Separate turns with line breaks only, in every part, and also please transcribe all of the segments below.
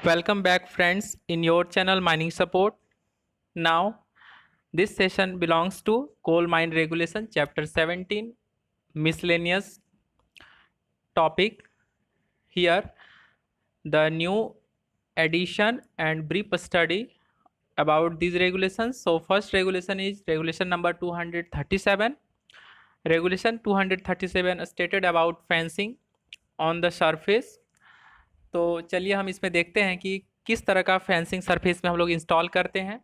Welcome back, friends, in your channel Mining Support. Now, this session belongs to Coal Mine Regulation, Chapter 17, Miscellaneous Topic. Here, the new addition and brief study about these regulations. So, first regulation is regulation number 237. Regulation 237 stated about fencing on the surface. तो चलिए हम इसमें देखते हैं कि किस तरह का फेंसिंग सरफेस में हम लोग इंस्टॉल करते हैं।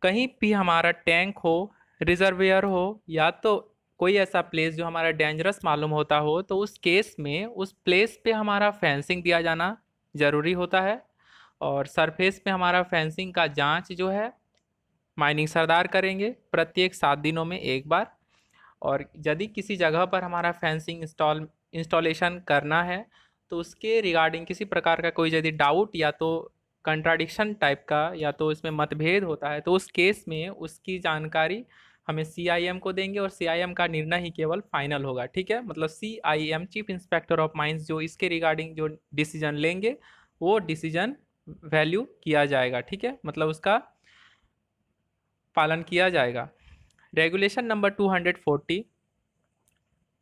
कहीं भी हमारा टैंक हो, रिजर्वियर हो या तो कोई ऐसा प्लेस जो हमारा डेंजरस मालूम होता हो, तो उस केस में उस प्लेस पे हमारा फेंसिंग दिया जाना ज़रूरी होता है। और सरफेस पे हमारा फेंसिंग का जांच जो है माइनिंग सरदार करेंगे प्रत्येक 7 दिनों में एक बार। और यदि किसी जगह पर हमारा फेंसिंग इंस्टॉलेशन करना है तो उसके रिगार्डिंग किसी प्रकार का कोई यदि डाउट या तो कंट्राडिक्शन टाइप का या तो इसमें मतभेद होता है तो उस केस में उसकी जानकारी हमें सीआईएम को देंगे और सीआईएम का निर्णय ही केवल फाइनल होगा। ठीक है, मतलब CIM chief inspector of mines जो इसके रिगार्डिंग जो डिसीजन लेंगे वो डिसीजन वैल्यू किया जाएगा। ठीक है, मतलब उसका पालन किया जाएगा। रेगुलेशन नंबर 240,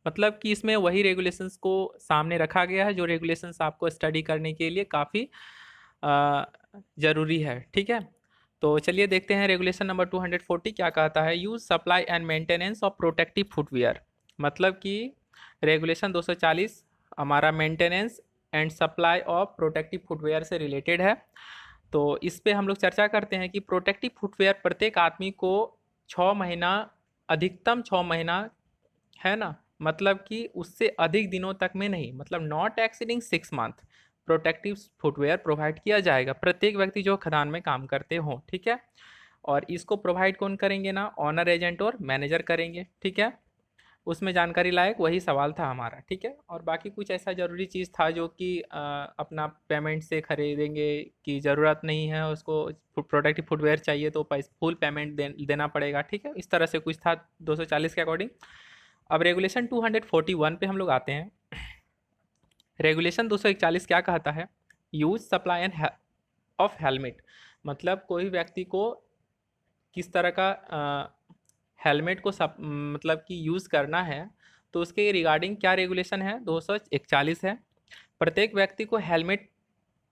मतलब कि इसमें वही रेगुलेशंस को सामने रखा गया है जो रेगुलेशंस आपको स्टडी करने के लिए काफ़ी ज़रूरी है। ठीक है, तो चलिए देखते हैं रेगुलेशन नंबर 240 क्या कहता है। Use supply and maintenance of protective footwear, मतलब कि रेगुलेशन 240 हमारा maintenance and supply of protective footwear से रिलेटेड है। तो इस पे हम लोग चर्चा करते हैं कि प्रोटेक्टिव फुटवेयर प्रत्येक आदमी को 6 महीना, अधिकतम 6 महीना, है ना, मतलब कि उससे अधिक दिनों तक में नहीं, मतलब not exceeding 6 month protective footwear provide किया जाएगा प्रत्येक व्यक्ति जो खदान में काम करते हों। ठीक है, और इसको प्रोवाइड कौन करेंगे ना, ऑनर एजेंट और मैनेजर करेंगे। ठीक है, उसमें जानकारी लायक वही सवाल था हमारा। ठीक है, और बाकी कुछ ऐसा ज़रूरी चीज़ था जो कि अपना पेमेंट से खरीदेंगे की ज़रूरत नहीं है, उसको प्रोटेक्टिव फुटवेयर चाहिए तो फुल पेमेंट देना पड़ेगा। ठीक है, इस तरह से कुछ था 240 के अकॉर्डिंग। अब रेगुलेशन 241 पे हम लोग आते हैं। रेगुलेशन 241 क्या कहता है। Use supply end of helmet, मतलब कोई व्यक्ति को किस तरह का हेलमेट को मतलब कि यूज़ करना है तो उसके रिगार्डिंग क्या रेगुलेशन है, 241 है। प्रत्येक व्यक्ति को हेलमेट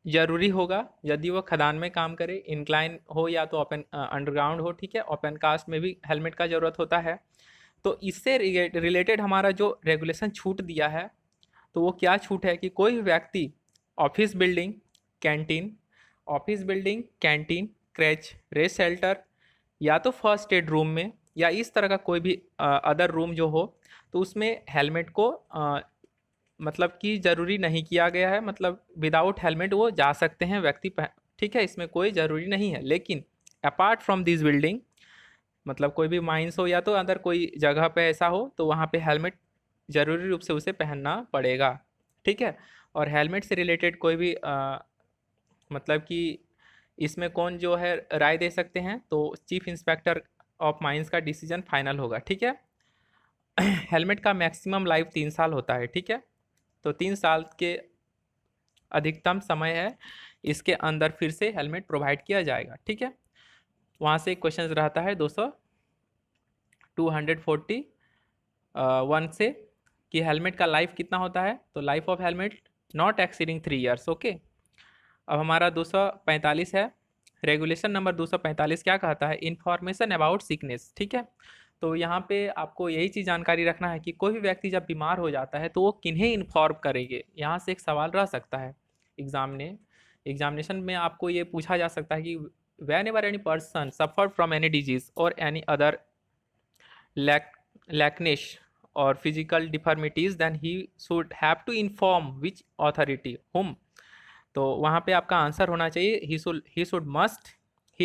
जरूरी होगा यदि वो खदान में काम करे, इंक्लाइन हो या तो ओपन अंडरग्राउंड हो। ठीक है, ओपन कास्ट में भी हेलमेट का ज़रूरत होता है। तो इससे रिलेटेड हमारा जो रेगुलेशन छूट दिया है तो वो क्या छूट है कि कोई भी व्यक्ति office building, canteen, office building, canteen, क्रैच, rest shelter या तो फर्स्ट एड रूम में या इस तरह का कोई भी अदर रूम जो हो तो उसमें हेलमेट को मतलब कि ज़रूरी नहीं किया गया है, मतलब विदाउट हेलमेट वो जा सकते हैं व्यक्ति। ठीक है, इसमें कोई ज़रूरी नहीं है। लेकिन अपार्ट फ्रॉम दिस बिल्डिंग, मतलब कोई भी माइंस हो या तो अदर कोई जगह पे ऐसा हो तो वहाँ पे हेलमेट ज़रूरी रूप से उसे पहनना पड़ेगा। ठीक है, और हेलमेट से रिलेटेड कोई भी मतलब कि इसमें कौन जो है राय दे सकते हैं तो चीफ इंस्पेक्टर ऑफ माइंस का डिसीजन फाइनल होगा। ठीक है, हेलमेट का मैक्सिमम लाइफ 3 साल होता है। ठीक है, तो 3 साल के अधिकतम समय है इसके अंदर फिर से हेलमेट प्रोवाइड किया जाएगा। ठीक है, वहाँ से एक क्वेश्चन रहता है 241 से कि हेलमेट का लाइफ कितना होता है, तो life of helmet not exceeding 3 years. Okay, अब हमारा 245 है। रेगुलेशन नंबर 245 क्या कहता है, इन्फॉर्मेशन अबाउट सिकनेस। ठीक है, तो यहाँ पे आपको यही चीज़ जानकारी रखना है कि कोई भी व्यक्ति जब बीमार हो जाता है तो वो किन्हें इन्फॉर्म करेंगे। यहाँ से एक सवाल रह सकता है एग्जामिनेशन में आपको ये पूछा जा सकता है कि whenever any person suffer from any disease or any other lackness or physical deformities then he should have to inform which authority whom. तो वहाँ पे आपका आंसर होना चाहिए he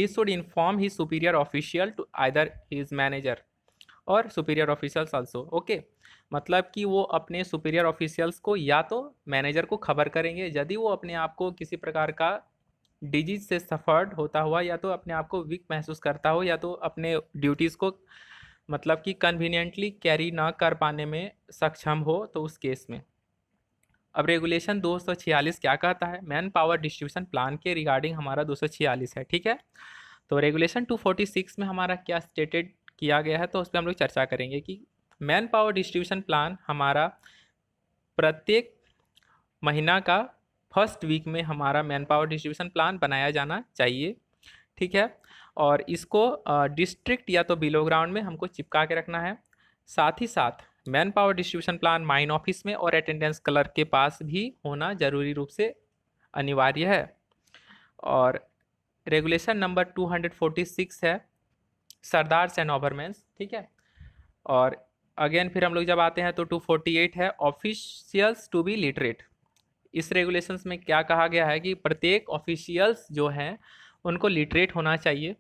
should inform the superior official to either his manager or superior officials also. Okay, मतलब कि वो अपने सुपीरियर ऑफिशियल्स को या तो मैनेजर को खबर करेंगे यदि वो अपने आप को किसी प्रकार का डिजीज से सफर्ड होता हुआ या तो अपने आप को वीक महसूस करता हो या तो अपने ड्यूटीज़ को मतलब कि कन्वीनियंटली कैरी ना कर पाने में सक्षम हो, तो उस केस में। अब रेगुलेशन 246 क्या कहता है, मैन पावर डिस्ट्रीब्यूशन प्लान के रिगार्डिंग हमारा 246 है, ठीक है। तो रेगुलेशन 246 में हमारा क्या स्टेटेड किया गया है, तो उस पर हम लोग चर्चा करेंगे कि मैन पावर डिस्ट्रीब्यूशन प्लान हमारा प्रत्येक महीना का फर्स्ट वीक में हमारा मैन पावर डिस्ट्रीब्यूशन प्लान बनाया जाना चाहिए, ठीक है। और इसको डिस्ट्रिक्ट या तो बिलो ग्राउंड में हमको चिपका के रखना है। साथ ही साथ man power distribution plan mine office में और अटेंडेंस क्लर्क के पास भी होना जरूरी रूप से अनिवार्य है। और रेगुलेशन नंबर 246 है सरदार्स एंड ओवरमैन्स, ठीक है। और अगेन फिर हम लोग जब आते हैं तो 248 है ऑफिशियल्स टू बी लिटरेट। इस रेगुलेशंस में क्या कहा गया है कि प्रत्येक ऑफिशियल्स जो हैं उनको लिटरेट होना चाहिए।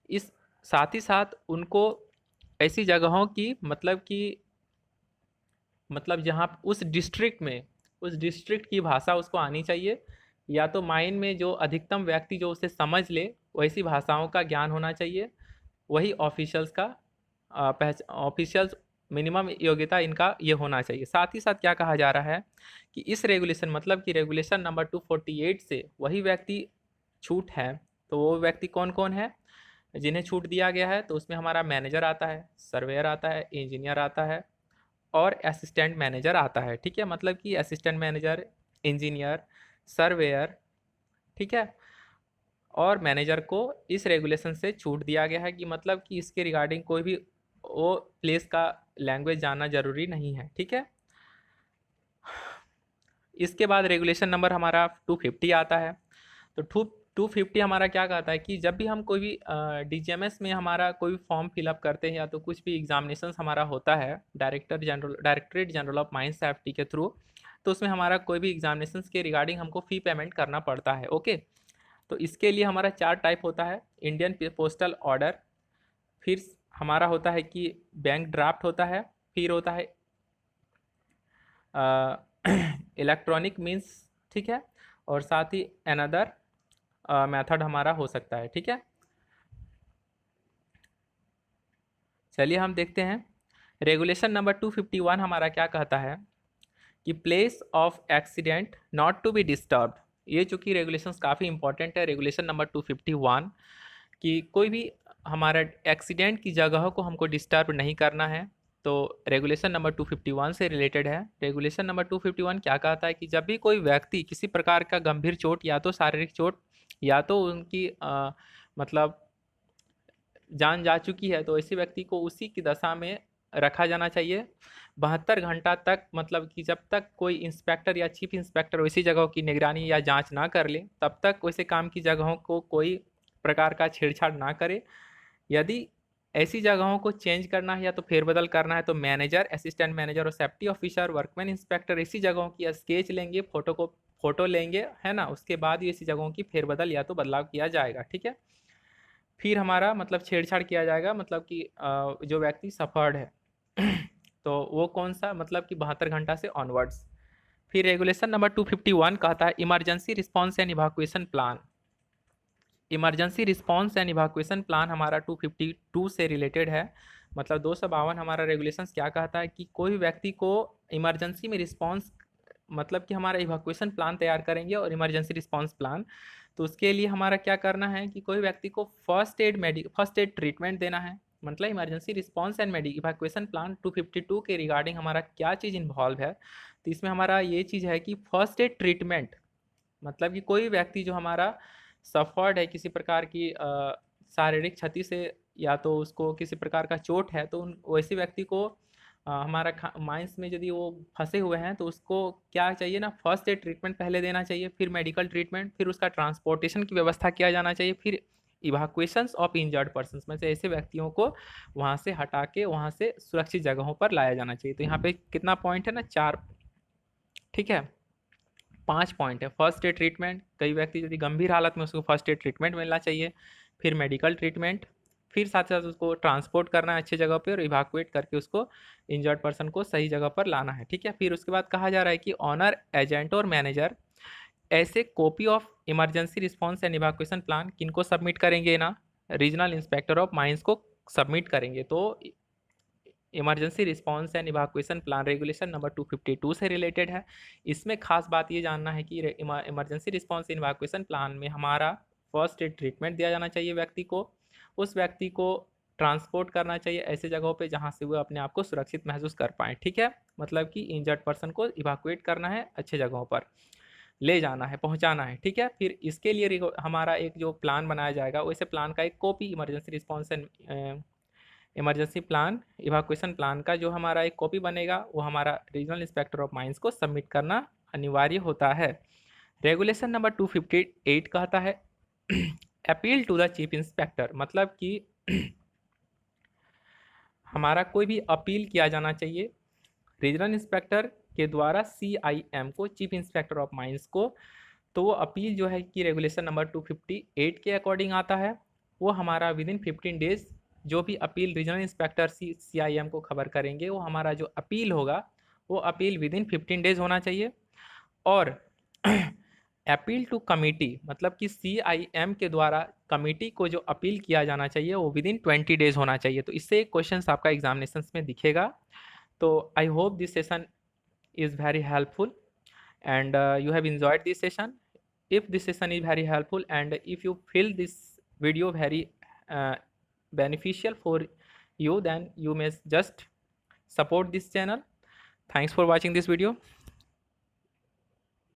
इस साथ ही साथ उनको ऐसी जगहों की मतलब जहाँ उस डिस्ट्रिक्ट की भाषा उसको आनी चाहिए, या तो माइन में जो अधिकतम व्यक्ति जो उसे समझ ले वैसी भाषाओं का ज्ञान होना चाहिए। वही ऑफिशियल्स का ऑफिशियल्स मिनिमम योग्यता इनका ये होना चाहिए। साथ ही साथ क्या कहा जा रहा है कि इस रेगुलेशन मतलब कि रेगुलेशन नंबर 248 से वही व्यक्ति छूट है, तो वो व्यक्ति कौन कौन है जिन्हें छूट दिया गया है, तो उसमें हमारा मैनेजर आता है, सर्वेयर आता है, इंजीनियर आता है और असिस्टेंट मैनेजर आता है, ठीक है। मतलब कि असिस्टेंट मैनेजर, इंजीनियर, सर्वेयर, ठीक है, और मैनेजर को इस रेगुलेशन से छूट दिया गया है कि मतलब कि इसके रिगार्डिंग कोई भी वो प्लेस का लैंग्वेज जानना जरूरी नहीं है, ठीक है। इसके बाद रेगुलेशन नंबर हमारा 250 आता है। तो 250 हमारा क्या कहता है कि जब भी हम कोई भी डीजीएमएस में हमारा कोई फॉर्म फिलअप करते हैं या तो कुछ भी एग्जामिनेशन हमारा होता है directorate general of mines safety के थ्रू, तो उसमें हमारा कोई भी एग्जामिनेशन के रिगार्डिंग हमको फ़ी पेमेंट करना पड़ता है, ओके। तो इसके लिए हमारा 4 टाइप होता है, इंडियन पोस्टल ऑर्डर, फिर हमारा होता है कि बैंक ड्राफ्ट होता है, फिर होता है इलेक्ट्रॉनिक मीन्स, ठीक है, और साथ ही अनदर मेथड हमारा हो सकता है, ठीक है। चलिए हम देखते हैं रेगुलेशन नंबर 251 हमारा क्या कहता है कि place of accident not to be disturbed. ये चूँकि रेगुलेशंस काफ़ी इंपॉर्टेंट है, रेगुलेशन नंबर 251 कि कोई भी हमारा एक्सीडेंट की जगह को हमको डिस्टर्ब नहीं करना है, तो रेगुलेशन नंबर 251 से रिलेटेड है। रेगुलेशन नंबर 251 क्या कहता है कि जब भी कोई व्यक्ति किसी प्रकार का गंभीर चोट या तो शारीरिक चोट या तो उनकी मतलब जान जा चुकी है, तो ऐसे व्यक्ति को उसी की दशा में रखा जाना चाहिए 72 घंटा तक। मतलब कि जब तक कोई इंस्पेक्टर या चीफ इंस्पेक्टर वैसी जगहों की निगरानी या जांच ना कर ले तब तक वैसे काम की जगहों को कोई प्रकार का छेड़छाड़ ना करे। यदि ऐसी जगहों को चेंज करना है या तो फेरबदल करना है, तो मैनेजर, असिस्टेंट मैनेजर और सेफ्टी ऑफिसर, वर्कमैन इंस्पेक्टर ऐसी जगहों की स्केच लेंगे, फोटो लेंगे, है ना। उसके बाद ही ऐसी जगहों की फेरबदल या तो बदलाव किया जाएगा, ठीक है। फिर हमारा मतलब छेड़छाड़ किया जाएगा, मतलब कि जो व्यक्ति सफर्ड है तो वो कौन सा, मतलब कि 72 घंटा से ऑनवर्ड्स। फिर रेगुलेशन नंबर 251 कहता है emergency response and evacuation plan. Emergency response and evacuation plan हमारा 252 से रिलेटेड है। मतलब 252 हमारा रेगुलेशंस क्या कहता है कि कोई व्यक्ति को इमरजेंसी में रिस्पॉन्स, मतलब कि हमारा इवाक्यूएशन प्लान तैयार करेंगे और इमरजेंसी रिस्पॉन्स प्लान, तो उसके लिए हमारा क्या करना है कि कोई व्यक्ति को फर्स्ट एड ट्रीटमेंट देना है। मतलब emergency response and evacuation plan 252 के रिगार्डिंग हमारा क्या चीज़ इन्वॉल्व है, तो इसमें हमारा ये चीज़ है कि फर्स्ट एड ट्रीटमेंट, मतलब कि कोई व्यक्ति जो हमारा सफर्ड है किसी प्रकार की शारीरिक क्षति से या तो उसको किसी प्रकार का चोट है, तो उन वैसे व्यक्ति को हमारा माइंस में यदि वो फंसे हुए हैं तो उसको क्या चाहिए ना, फर्स्ट एड ट्रीटमेंट पहले देना चाहिए, फिर मेडिकल ट्रीटमेंट, फिर उसका ट्रांसपोर्टेशन की व्यवस्था किया जाना चाहिए, फिर इवाक्वेशंस ऑफ इंजर्ड पर्सन्स में से ऐसे व्यक्तियों को वहाँ से हटा के वहाँ से सुरक्षित जगहों पर लाया जाना चाहिए। तो यहाँ पे कितना पॉइंट है ना, 4, ठीक है, 5 पॉइंट है। फर्स्ट एड ट्रीटमेंट, कई व्यक्ति यदि गंभीर हालत में उसको फर्स्ट एड ट्रीटमेंट मिलना चाहिए, फिर मेडिकल ट्रीटमेंट, फिर साथ साथ उसको ट्रांसपोर्ट करना है अच्छी जगह पे और इवाकुएट करके उसको इंजर्ड पर्सन को सही जगह पर लाना है, ठीक है। फिर उसके बाद कहा जा रहा है कि ऑनर, एजेंट और मैनेजर ऐसे copy of emergency response and evacuation plan किनको सबमिट करेंगे ना, रीजनल इंस्पेक्टर ऑफ माइंस को सबमिट करेंगे। तो emergency response and evacuation plan regulation number 252 से रिलेटेड है। इसमें खास बात ये जानना है कि इमरजेंसी रिस्पॉन्स इन इवाक्यूएशन प्लान में हमारा फर्स्ट एड ट्रीटमेंट दिया जाना चाहिए व्यक्ति को, उस व्यक्ति को ट्रांसपोर्ट करना चाहिए ऐसे जगहों पे जहाँ से वो अपने आप को सुरक्षित महसूस कर पाएँ, ठीक है। मतलब कि इंजर्ड पर्सन को इवाक्यूएट करना है, अच्छे जगहों पर ले जाना है, पहुंचाना है, ठीक है। फिर इसके लिए हमारा एक जो प्लान बनाया जाएगा वैसे प्लान का एक copy emergency response and emergency plan evacuation plan का जो हमारा एक कॉपी बनेगा वो हमारा रीजनल इंस्पेक्टर ऑफ माइंस को सबमिट करना अनिवार्य होता है। रेगुलेशन नंबर 258 कहता है appeal to the chief inspector, मतलब कि हमारा कोई भी अपील किया जाना चाहिए रीजनल इंस्पेक्टर के द्वारा CIM को, चीफ इंस्पेक्टर ऑफ माइंस को। तो वो अपील जो है कि रेगुलेशन नंबर 258 के अकॉर्डिंग आता है, वो हमारा विद इन 15 डेज जो भी अपील रीजनल इंस्पेक्टर CIM को खबर करेंगे वो हमारा जो अपील होगा वो अपील विद इन 15 डेज होना चाहिए। और अपील टू कमिटी, मतलब कि CIM के द्वारा कमिटी को जो अपील किया जाना चाहिए वो विद इन 20 डेज होना चाहिए। तो इससे एक क्वेश्चन आपका एग्जामिनेशन में दिखेगा। तो I hope this session is very helpful and you have enjoyed this session. If this session is very helpful and if you feel this video very uh, beneficial for you, then you may just support this channel. Thanks for watching this video.